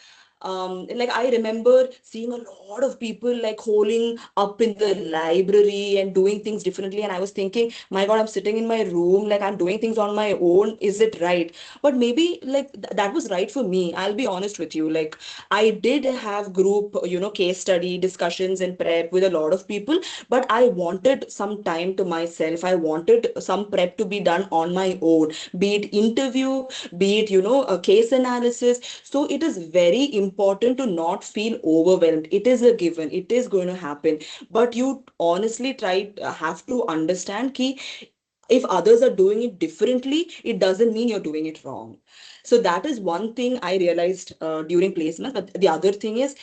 Like I remember seeing a lot of people like holding up in the library and doing things differently, and I was thinking, my God, I'm sitting in my room, like I'm doing things on my own. Is it right? But maybe like that was right for me. I'll be honest with you. Like I did have group, case study discussions and prep with a lot of people, but I wanted some time to myself. I wanted some prep to be done on my own, be it interview, be it a case analysis. So it is very important to not feel overwhelmed. It is a given, it is going to happen, but you honestly have to understand key, if others are doing it differently, it doesn't mean you're doing it wrong. So that is one thing I realized during placement. But the other thing is,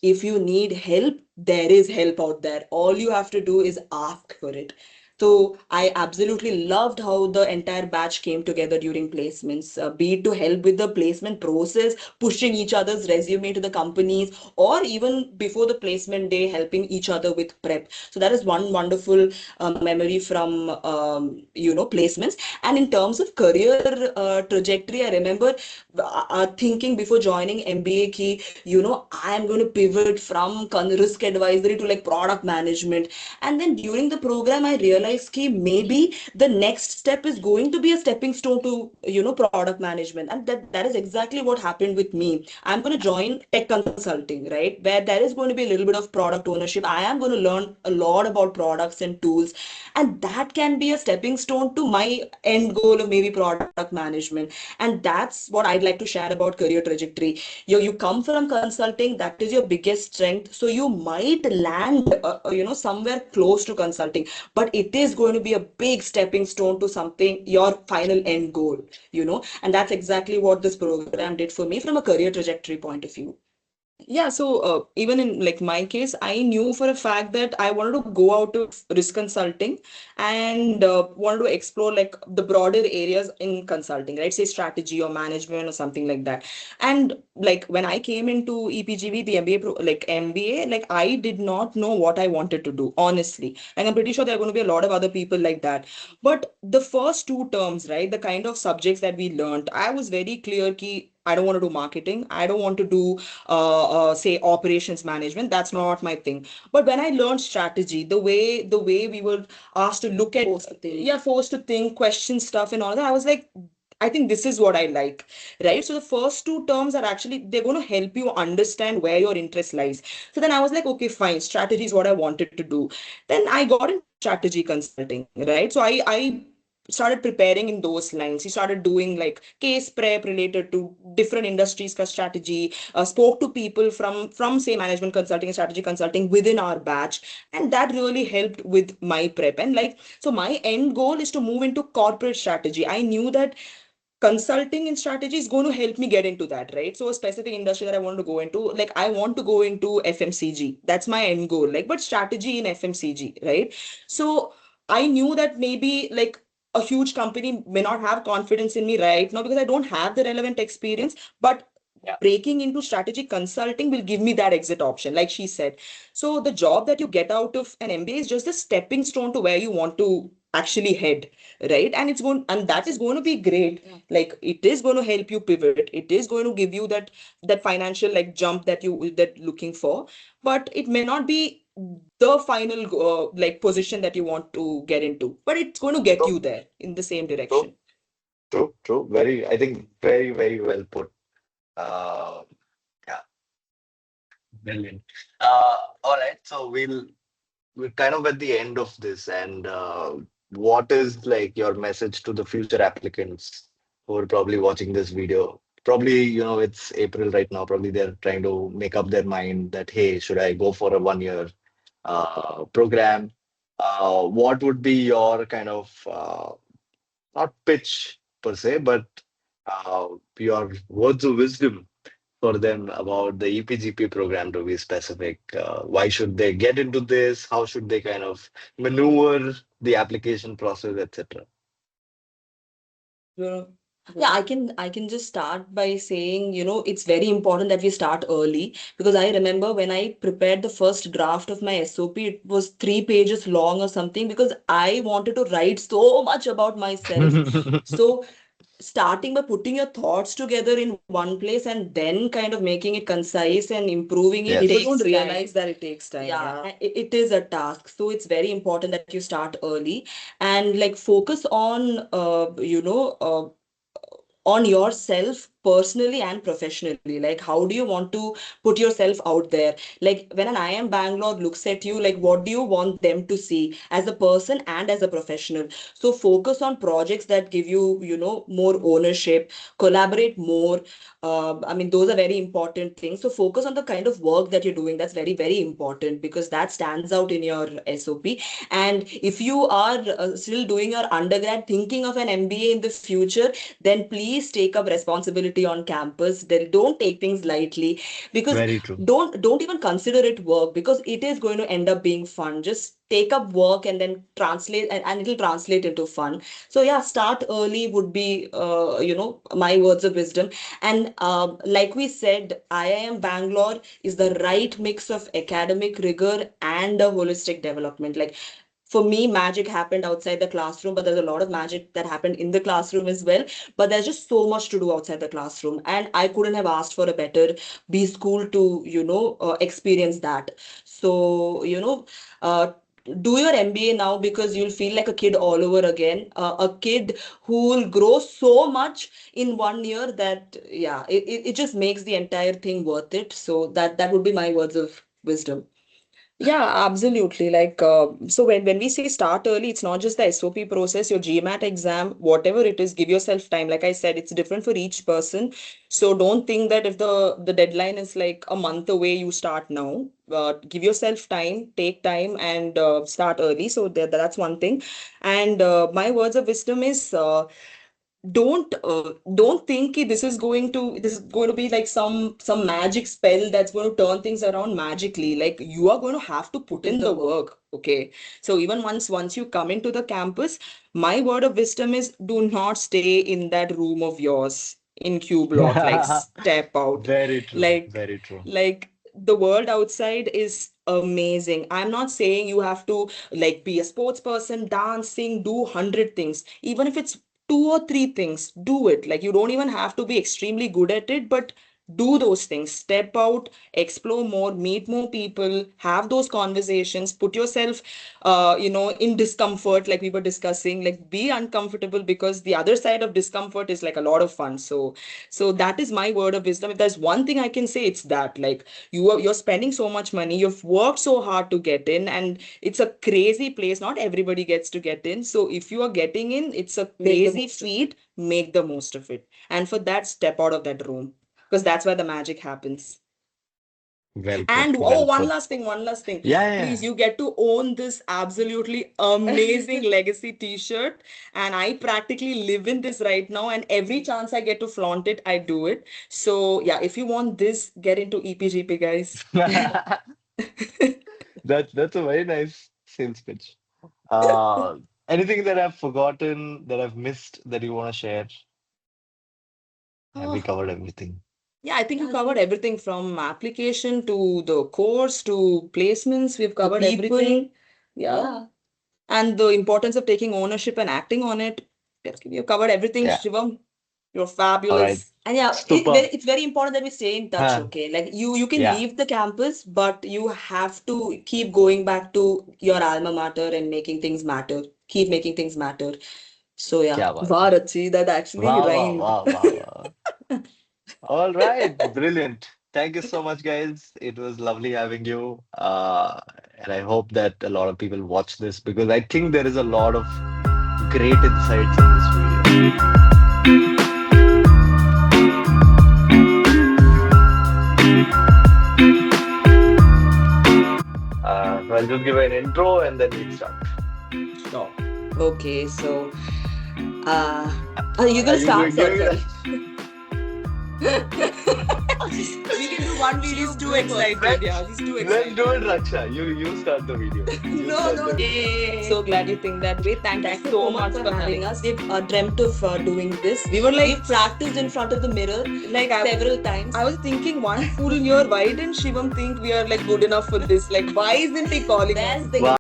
if you need help, there is help out there. All you have to do is ask for it. So I absolutely loved how the entire batch came together during placements, be it to help with the placement process, pushing each other's resume to the companies, or even before the placement day, helping each other with prep. So that is one wonderful memory from placements. And in terms of career trajectory, I remember thinking before joining MBA key, I am going to pivot from risk advisory to like product management. And then during the program, I realized ki maybe the next step is going to be a stepping stone to product management. And that is exactly what happened with me. I'm going to join tech consulting, right, where there is going to be a little bit of product ownership. I am going to learn a lot about products and tools, and that can be a stepping stone to my end goal of maybe product management. And that's what I'd like to share about career trajectory. You come from consulting, that is your biggest strength, so you might land somewhere close to consulting, but it is going to be a big stepping stone to something, your final end goal. And that's exactly what this program did for me from a career trajectory point of view. Yeah, so even in like my case, I knew for a fact that I wanted to go out to risk consulting and wanted to explore like the broader areas in consulting, right? Say strategy or management or something like that. And like when I came into EPGB, the MBA, like MBA, like I did not know what I wanted to do, honestly. And I'm pretty sure there are going to be a lot of other people like that. But the first two terms, right, the kind of subjects that we learned, I was very clear ki I don't want to do marketing. I don't want to do say operations management. That's not my thing. But when I learned strategy, the way we were asked to look at, Forced to think. yeah, forced to think, question stuff and all that, I was like, I think this is what I like, right? So the first two terms are actually, they're going to help you understand where your interest lies. So then I was like, okay, fine, strategy is what I wanted to do. Then I got into strategy consulting, right? So I started preparing in those lines. He started doing like case prep related to different industries ka strategy, spoke to people from say management consulting and strategy consulting within our batch, and that really helped with my prep. And like, so my end goal is to move into corporate strategy. I knew that consulting in strategy is going to help me get into that, right? So a specific industry that I want to go into, like I want to go into FMCG. That's my end goal. Like, but strategy in FMCG, right? So I knew that maybe like a huge company may not have confidence in me right now because I don't have the relevant experience, but Yeah. breaking into strategy consulting will give me that exit option, like she said. So the job that you get out of an MBA is just a stepping stone to where you want to actually head, right? And it's going, and that is going to be great. Like it is going to help you pivot, it is going to give you that financial like jump that you that looking for, but it may not be the final like position that you want to get into, but it's going to get True, you there in the same true, direction. true. Very, I think very, very well put. Uh, yeah, brilliant. All right, so we're kind of at the end of this, and what is like your message to the future applicants who are probably watching this video? Probably, it's April right now. Probably they're trying to make up their mind that, hey, should I go for a 1 year program? What would be your kind of not pitch per se, but your words of wisdom for them about the EPGP program to be specific? Why should they get into this? How should they kind of maneuver the application process, etc.? Yeah. Yeah, I can just start by saying, it's very important that we start early, because I remember when I prepared the first draft of my SOP, it was 3 pages long or something, because I wanted to write so much about myself. So starting by putting your thoughts together in one place and then kind of making it concise and improving it People Yes. don't takes time. realize that it takes time. Yeah, Yeah. it is a task. So it's very important that you start early and like focus on, on yourself personally and professionally. Like how do you want to put yourself out there? Like when an IIM Bangalore looks at you, like what do you want them to see as a person and as a professional? So focus on projects that give you, more ownership, collaborate more. I mean, those are very important things. So focus on the kind of work that you're doing. That's very, very important, because that stands out in your SOP. And if you are still doing your undergrad, thinking of an MBA in the future, then please take up responsibility on campus. Then don't take things lightly, because Very true. don't even consider it work, because it is going to end up being fun. Just take up work and then translate, and it'll translate into fun. So yeah, start early would be my words of wisdom. And like we said, IIM Bangalore is the right mix of academic rigor and a holistic development. Like for me, magic happened outside the classroom, but there's a lot of magic that happened in the classroom as well. But there's just so much to do outside the classroom, and I couldn't have asked for a better B school to, experience that. So, do your MBA now, because you'll feel like a kid all over again. A kid who will grow so much in 1 year that, yeah, it just makes the entire thing worth it. So that would be my words of wisdom. Yeah, absolutely. Like, so when we say start early, it's not just the SOP process, your GMAT exam, whatever it is, give yourself time. Like I said, it's different for each person. So don't think that if the deadline is like a month away, you start now. Give yourself time, take time, and start early. So that's one thing. And my words of wisdom is don't think ki this is going to be like some magic spell that's going to turn things around magically. Like you are going to have to put in the work. Okay, so even once you come into the campus, my word of wisdom is do not stay in that room of yours in Q block. Like step out. Very true. like Very true. like the world outside is amazing. I'm not saying you have to like be a sports person, dancing, do 100 things. Even if it's 2 or 3 things, do it. Like you don't even have to be extremely good at it, but do those things, step out, explore more, meet more people, have those conversations, put yourself in discomfort, like we were discussing, like be uncomfortable, because the other side of discomfort is like a lot of fun. So that is my word of wisdom. If there's one thing I can say, it's that, like, you're spending so much money, you've worked so hard to get in, and it's a crazy place, not everybody gets to get in. So if you are getting in, it's a crazy feat. Make the most of it, and for that, step out of that room, because that's where the magic happens. Well put. And oh, Well put. one last thing. Yeah, yeah, Please, yeah. you get to own this absolutely amazing legacy t-shirt. And I practically live in this right now. And every chance I get to flaunt it, I do it. So yeah, if you want this, get into EPGP, guys. That's a very nice sales pitch. Uh, Anything that I've forgotten, that I've missed, that you want to share? Have we Oh, covered everything? yeah, I think you covered everything from application to the course to placements. We've covered everything. Yeah. And the importance of taking ownership and acting on it. Yes, you've covered everything, Yeah. Shivam. You're All right. fabulous. And yeah, Super. it's very important that we stay in touch, Huh. okay? Like you can Yeah. leave the campus, but you have to keep going back to your alma mater and making things matter. Keep making things matter. So yeah. क्या बात Wow, है. Rachi, that actually वाह वाह rhymed. वाह वाह वाह. All right. Brilliant. Thank you so much, guys. It was lovely having you. And I hope that a lot of people watch this because I think there is a lot of great insights in this video. So I'll just give an intro and then we'll start. Sure. Okay, so you're Are gonna you start giving first. We can do one video. He's too excited. Yeah, he's too Let's excited. do it, Raksha. You start the video. You No, start no. the video. Yay. So glad you think that way. Thank you so much for having us. We've dreamt of doing this. We were like, We've practiced in front of the mirror like several times. I was thinking one full year, why didn't Shivam think we are like good enough for this? Like, why isn't he calling us? That's the Wow.